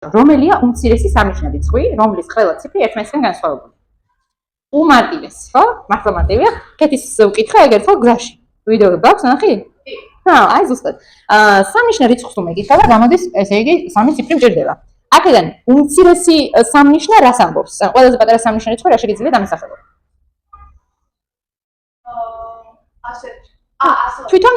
რომელია უმცირესი სამნიშნა რიცხვი, რომლის ყველა ციფრი ერთმანეთისგან განსხვავებული. უმარტივესი, ხო? მართლა მარტივია. კეთის უკითხა ეგ ერთხელ გზაში. ვიდეო გაქვს ნახი? აი ზუსტად. სამნიშნა რიცხვს თუ მეკითხა და გამოდის, ესე იგი, სამი ციფრი მჭირდება. აქედან უმცირესი სამნიშნა რას ამბობს? ყველაზე პატარა სამნიშნა რიცხვი რა შეიძლება დამისახელოს? თვითონ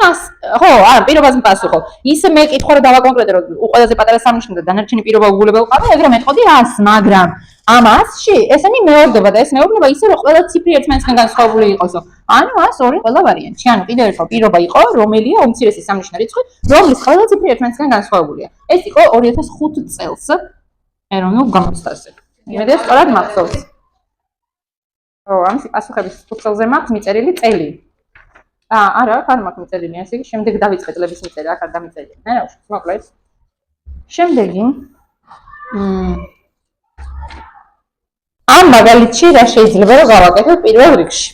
ხო, არა, პირობაზე პასუხო. ისე მეკითხა რომ დავაკონკრეტე რომ ყველაზე პატარა სამნიშნა და დანარჩენი პირობა უგულებელ ყავი, ეგრე მეტყოდი 100, მაგრამ ამ 100-ში ესენი მეორდება და ეს მეუბნება ისე რომ ყველა ციფრი ერთმანეთისგან განსხვავებული იყოსო. ანუ 102 ყველა ვარიანტი. ანუ კიდევ ერთხელ პირობა იყო, რომელია უმცირესი სამნიშნა რიცხვი, რომლის ყველა ციფრი ერთმანეთისგან განსხვავებულია. ეს იყო 2005 წელს ეროვნულ გამოცდაზე. იმედია სწორად მახსოვს. ო, ამის პასუხების 5 წელზე მაქვს მიწერილი წელი. არა, არ მაქვს მიწერილი, ასე იგი შემდეგ დავიწყე წლების მიწერა, აქ არ დამიწერილი. ნუ, მოკლედ. შემდეგი ამ მაგალითში რა შეიძლება რომ გავაკეთო პირველ რიგში?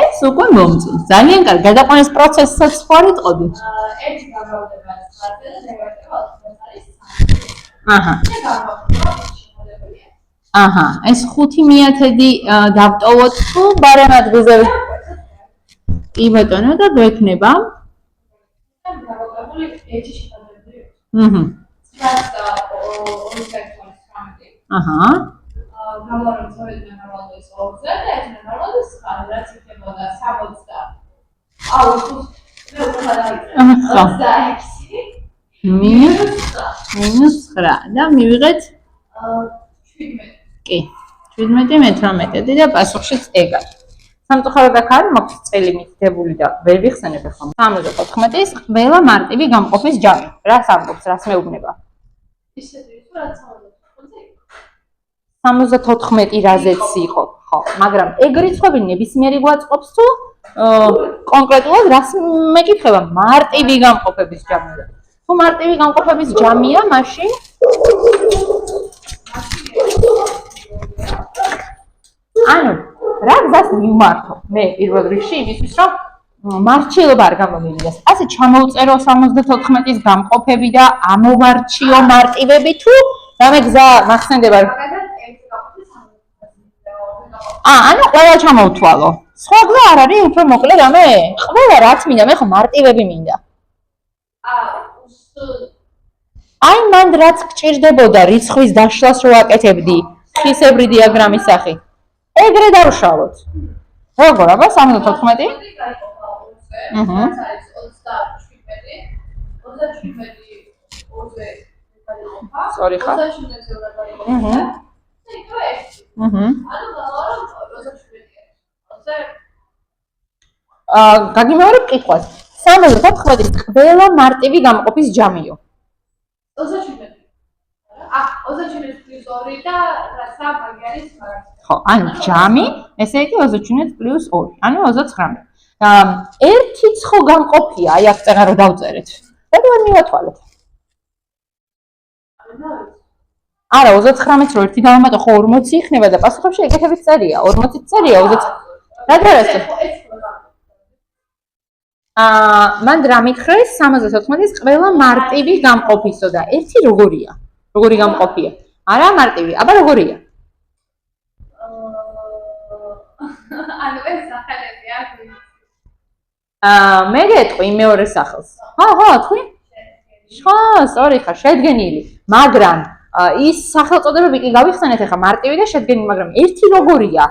ეს უკვე მომწონს. ძალიან კარგი. გადაყვანის პროცესსაც ხო არ იტყოდი? ერთი გამრავლდება ხარჯზე და ნეგატივა 80 არის. ეს 5/10 დავტოვოთ თუ ბარემ ადგილზე. კი ბატონო და გვექნება. გავაკეთებული ერთი შეფასებული. გამოვარდნე წავედნენ ნორმალურს 2-ზე და ეს ნორმალურს რაც იქნებოდა 60. აუ, მე უკვე გადავიწყე. -9 და მივიღეთ 17. კი, 17-18 და პასუხშიც ეგ არის. სამწუხაროდ აქ არ მაქვს წელი მითითებული და ვერ ვიხსენებ ახლა. 74-ის ყველა მარტივი გამყოფის ჯამი. რას ამბობს, რას მეუბნება? ისეთი რიცხვი რაც 74-ზე იყო. 74 რაზეც იყო, ხო, მაგრამ ეგ რიცხვები ნებისმიერი გვაწყობს თუ კონკრეტულად რას მეკითხება? მარტივი გამყოფების ჯამი. თუ მარტივი გამყოფების ჯამია, მაშინ ანუ რა გზას მიმართო მე პირველ რიგში იმისთვის რომ მარჩილობა არ გამომივიდეს. ასე ჩამოვწერო 74-ის გამყოფები და ამოვარჩიო მარტივები თუ რამე გზა მახსენდება? ანუ ყველა ჩამოვთვალო. სხვა გზა არ არის უფრო მოკლე რამე? ყველა რაც მინდა, მე ხო მარტივები მინდა. აი მან რაც გჭირდებოდა რიცხვის დაშლას რო აკეთებდი ხისებრი დიაგრამის სახით. ეგრე დავშალოთ. როგორ აბა 74? Sorry, ხა. გაგიმეორებ კითხვას. 74-ის ყველა მარტივი გამყოფის ჯამიო. 27. 27 პლუს 2 და რა მაგარი მაგარი. ხო, ანუ ჯამი, ესე იგი 27 პლუს 2, ანუ 29. ერთიც ხო გამყოფია, აი აქ წერა რომ დავწერეთ. როგორ მივათვალეთ? არა, 39-ს რო ერთი დავამატო, ხო 40 იქნება და პასუხებში ეგეთებით წერია, 40-იც წერია, 20. რა დაარესო? მან რა მითხრეს 74-ის ყველა მარტივი გამყოფისო და ერთი როგორია? როგორი გამყოფია? არა მარტივი, აბა როგორია? ანუ ეს სახელები აქვს. მე გეტყვი მეორე სახელს. ხო, თქვი? ხო, სწორი ხარ, შედგენილი. მაგრამ ის სახელწოდებები კი გავიხსენეთ ახლა მარტივი და შედგენილი, მაგრამ ერთი როგორია?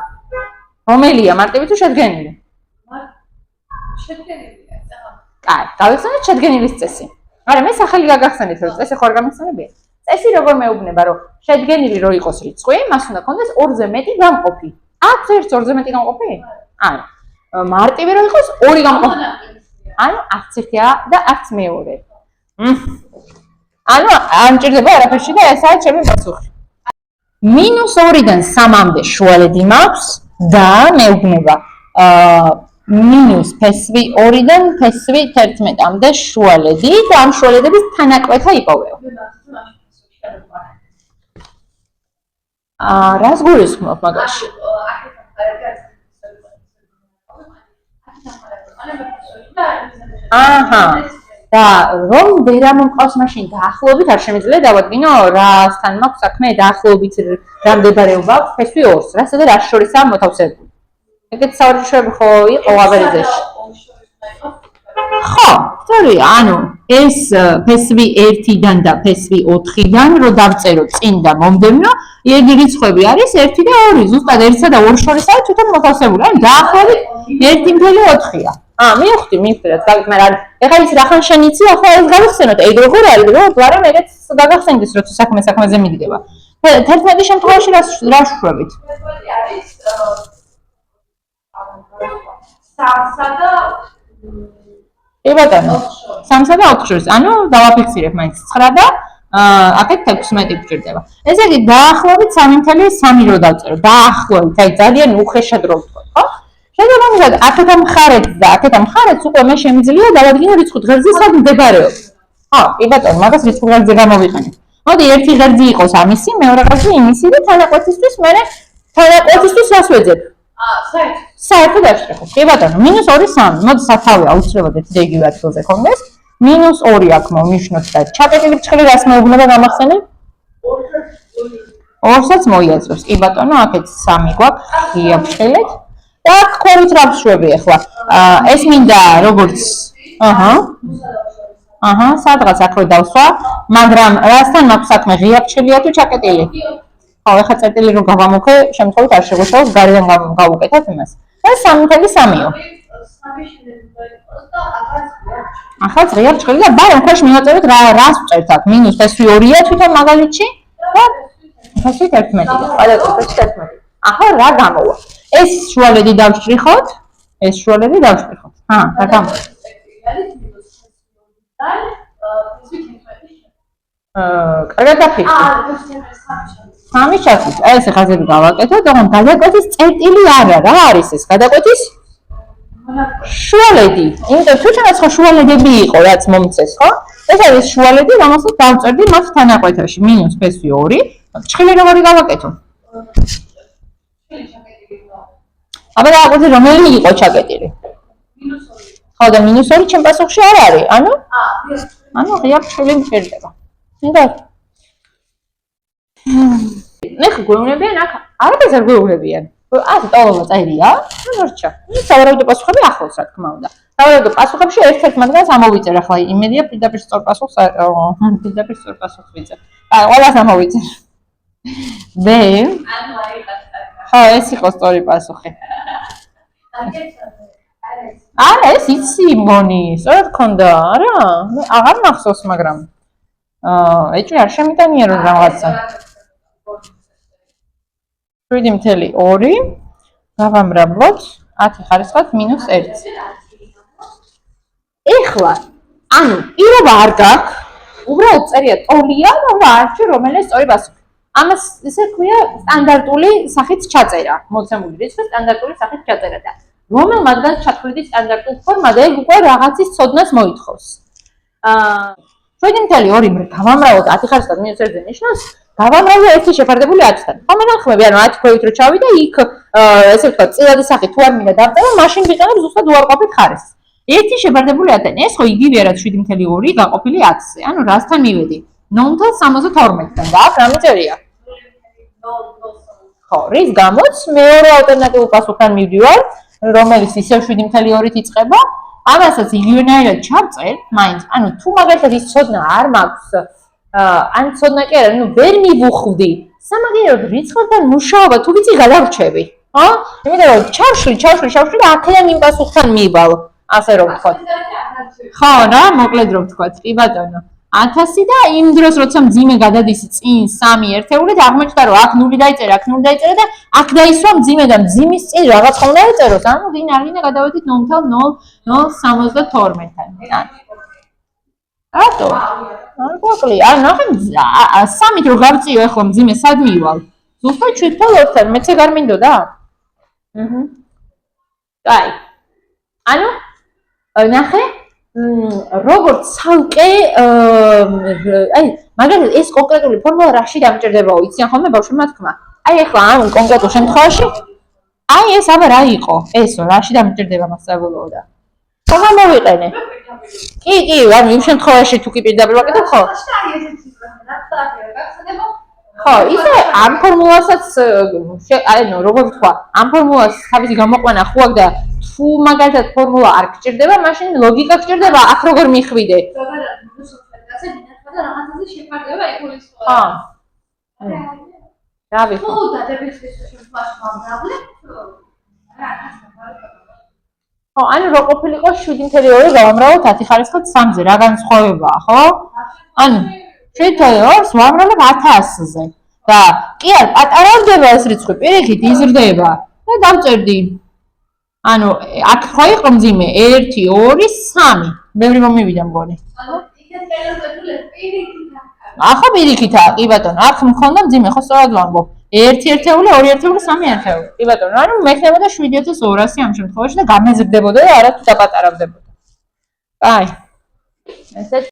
რომელია მარტივი თუ შედგენილი? შედგენილია, ახლა. კაი, გავიხსენეთ შედგენილის წესი. არა, მე სახელი გაგახსენეთ, რომ წესი ხო არ გამიხსენებია? წესი როგორ მეუბნება, რომ შედგენილი რო იყოს რიცხვი, მას უნდა ქონდეს 2-ზე მეტი გამყოფი. აქვს ერთს 2-ზე მეტი გამყოფი? არა. მარტივი რო იყოს 2 გამყოფი. ანუ არც ერთია და არც მეორე. ანუ არ მჭირდება არაფერში და ესაა ჩემი პასუხი. -2-დან 3-მდე შუალედი მაქვს და მეუბნება -2-დან -11-მდე შუალედი და ამ შუალედების თანაკვეთა იპოვეო. რას გულისხმობ მაგაში? აჰა. და რომ ვერ ამომყავს მაშინ დაახლოებით არ შემიძლია დავადგინო რასთან მაქვს საქმე დაახლოებით რა მდებარეობა აქვს ფესვი 2-ს რასა და რას შორისაა მოთავსებული. ეგეთ საერთაშორისო ხო იყო აბერეძეში. ხო, სწორია, ანუ ეს ფესვი 1-დან და ფესვი 4-დან რო დავწერო წინ და მომდევნო, იგი რიცხვები არის 1 და 2, ზუსტად 1-სა და 2 შორისაა თვითონ მოთავსებული. ანუ დაახლოებით 1.4-ია. მივხვდი, რაც გავიქ, მაგრამ ეხლა ის რახან შენიცი, ახლა ეს გავიხსენოთ, ეგ როგორ არის, რომ გვარამ ეგეც დაგახსენდეს, როცა საქმეზე მიდგება. 11 შემთხვევაში რა შევხვდებით? 11 არის 3-სა და კი ბატონო, 3-სა და 4 შორის. ანუ დავაფიქსირებ მაინც 9 და აქეთ 16 გვჭირდება. ესე იგი დაახლოებით 3.3 რო დავწერო. დაახლოებით, აი ძალიან უხეშად რო ვთქვა, ხო? შესაბამისად, აქეთ მხარეც და აქეთ მხარეც უკვე მე შემიძლია დავადგინო რიცხვით ღერძზე სად მდებარეობს. ხო, კი ბატონო, მაგას რიცხვით ღერძზე გამოვიყენე. მოდი ერთი ღერძი იყოს ამისი, მეორე ღერძი იმისი და თანაკვეთისთვის მე თანაკვეთისთვის რას ვეძებ? საერთოდ დავშეხო. კი ბატონო, -2 3. მოდი სათავე აუცილებლად ერთი და იგივე ადგილზე კონდეს. -2 აქ მოვნიშნოთ და ჩაკეტილი ბრჭყელი რას მეუბნება გამახსენე? 2-საც მოიაზრებს. კი ბატონო, აქეთ 3 გვაქვს ღია ბრჭყელით. და აქ ხორით რა ვშვები ახლა? ეს მინდა როგორც სადღაც აქვე დავსვა, მაგრამ რასთან მაქვს საქმე, ღია ბრჭყელია თუ ჩაკეტილი? ხო, ეხლა წერტილი რომ გავამოქე, შემთხვევით არ შეგვეშალოს გარედან გავუკეთებ იმას. და 3.3-იო. ახლა ღია ბრჭყელი და ბარემ ქვეშ მივაწეროთ რას ვწერთ აქ? -ფესვი 2-ია თვითონ მაგალითში და ფესვი 11-ია. კვადრატში 11. ახლა რა გამოვა? ეს შუალედი დავშტრიხოთ, ეს შუალედი დავშტრიხოთ. რა გამოვა? კარგად დაფიქრე. 3 ჩათვით. ეს ხაზები გავაკეთოთ, თუმცა გადაკვეთის წერტილი არა, რა არის ეს? გადაკვეთის შუალედი. იმიტომ თვითონაც ხო შუალედები იყო, რაც მომწეს, ხო? ეს არის შუალედი, რომელსაც დავწერდი მათ თანაკვეთაში, -ფესვი 2. ბრჭყელი როგორი გავაკეთო? აბა დააკვირდე რომელი იყო ჩაკეტილი? ხო და -2 ჩემ პასუხში არ არის, ანუ ღია ბრჭყელი მჭირდება. ნახე. ნახე გვეუბნებიან აქ, არაფერს არ გვეუბნებიან. ასე ტოლობა წერია, მორჩა. ის სავარაუდო პასუხები ახლოს რა თქმა უნდა. სავარაუდო პასუხებში ერთ-ერთ მათგანს ამოვიწერ, ახლა იმედია პირდაპირ სწორ პასუხს ვიწერ. ყველას ამოვიწერ. და ხო, ეს იყო სწორი პასუხი. არა, ეს იცი მგონი, სწორად ქონდა, არა? მე აღარ მახსოვს, მაგრამ ეჭვი არ შემიტანია რომ რაღაცა. 7.2 გავამრავლოთ 10 ხარისხად -1. ეხლა, ანუ პირობა არ გაქვს, უბრალოდ წერია ტოლია და არჩევ რომელიც სწორი პასუხი. ამას ისე ქვია სტანდარტული სახით ჩაწერა, მოცემული რიცხვი სტანდარტული სახით ჩაწერა და რომელ მათგანს ჩათვლით სტანდარტულ ფორმა და ეგ უკვე რაღაცის ცოდნას მოითხოვს. 7.2 გავამრავლოთ 10 ხარისხად -1-ზე ნიშნავს გავამრავლე 1 შეფარდებული 10-თან. ხო მე ნახმები, ანუ 10 ქვევით რო ჩავიდა, იქ ესე ვთქვათ, წილადი სახით თუ არ მინდა დავწერო, მაშინ ვიყენებ ზუსტად უარყოფით ხარისხს. 1 შეფარდებული 10-თან. ეს ხო იგივეა რაც 7.2 გაყოფილი 10-ზე. ანუ რასთან მივედი? 0.72-თან. და აქ რა მიწერია? ხო, რის გამოც მეორე ალტერნატიულ პასუხთან მივდივარ, რომელიც ისევ 7.2-ით იწყება. ამასაც იგივენაირად ჩავწერ, მაინც, ანუ თუ მაგალითად ის ცოდნა არ მაქვს, ან ცოდნა კი არა, ნუ ვერ მივუხვდი. სამაგიეროდ რიცხვებთან მუშაობა თუ ვიცი გადავრჩები, ხო? იმიტომ რომ ჩავშლი და აქედან იმ პასუხთან მივალ, ასე რომ ვთქვათ. ხო, რა, მოკლედ რომ ვთქვათ, კი ბატონო. 1000 და იმ დროს როცა მძიმე გადადის წინ 3 ერთეულით, აღმოჩნდა რომ აქ 0 დაიწერა, აქ 0 დაიწერა და აქ დაისვა მძიმე და მძიმის წინ რაღაც ხომ უნდა ეწეროს, ანუ დინარინა გადავედით 0.0072-თან. რატო? არ გვაკლია. ან ნახე 3-ით რო გავწიო ახლა მძიმე სად მივალ? ზუსტად 7.2-თან, მეც ეგ არ მინდოდა? აი. ანუ ნახე როგორც ცალკე აი მაგალითად ეს კონკრეტული ფორმულა რაში დამჭირდებაო, იციან ხოლმე ბავშვებმა თქმა. აი ახლა ამ კონკრეტულ შემთხვევაში აი ეს აბა რა იყო? ესო რაში დამჭირდება მასწავლებლო და. ხო გამოვიყენე. კი, ანუ იმ შემთხვევაში თუ კი პირდაპირ ვაკეთებ, ხო? ხო, ისე ამ ფორმულასაც ანუ როგორ ვთქვა, ამ ფორმულას თავისი გამოყვანა ხო აქვს და თუ მაგალითად ფორმულა არ გჭირდება, მაშინ ლოგიკა გჭირდება, აქ როგორ მიხვიდე. ხო. რავი. ხო, დადებისთვის შემთხვევაში მომდავლებ. ხო, ანუ რო ყოფილიყო 7.2 გავამრავლოთ 10 ხარისხით 3-ზე, რა განსხვავებაა, ხო? ანუ 7.2-ს ვამრავლებ 1000-ზე. და კი არ პატარავდება ეს რიცხვი, პირიქით იზრდება და დავწერდი. ანუ აქ ხო იყო მძიმე 1 2 3. ბევრი მომივიდა მგონი. ანუ იქეთ ხელოსებულე პირიქით. ახლა პირიქითაა, კი ბატონო, აქ მქონდა მძიმე, ხო სწორად ვამბობ. 1 ერთეული, 2 ერთეული, 3 ერთეული. კი ბატონო, ანუ მექნებოდა 7200 ამ შემთხვევაში და გამეზრდებოდა და არა თუ დაპატარავდებოდა. აი. ესეც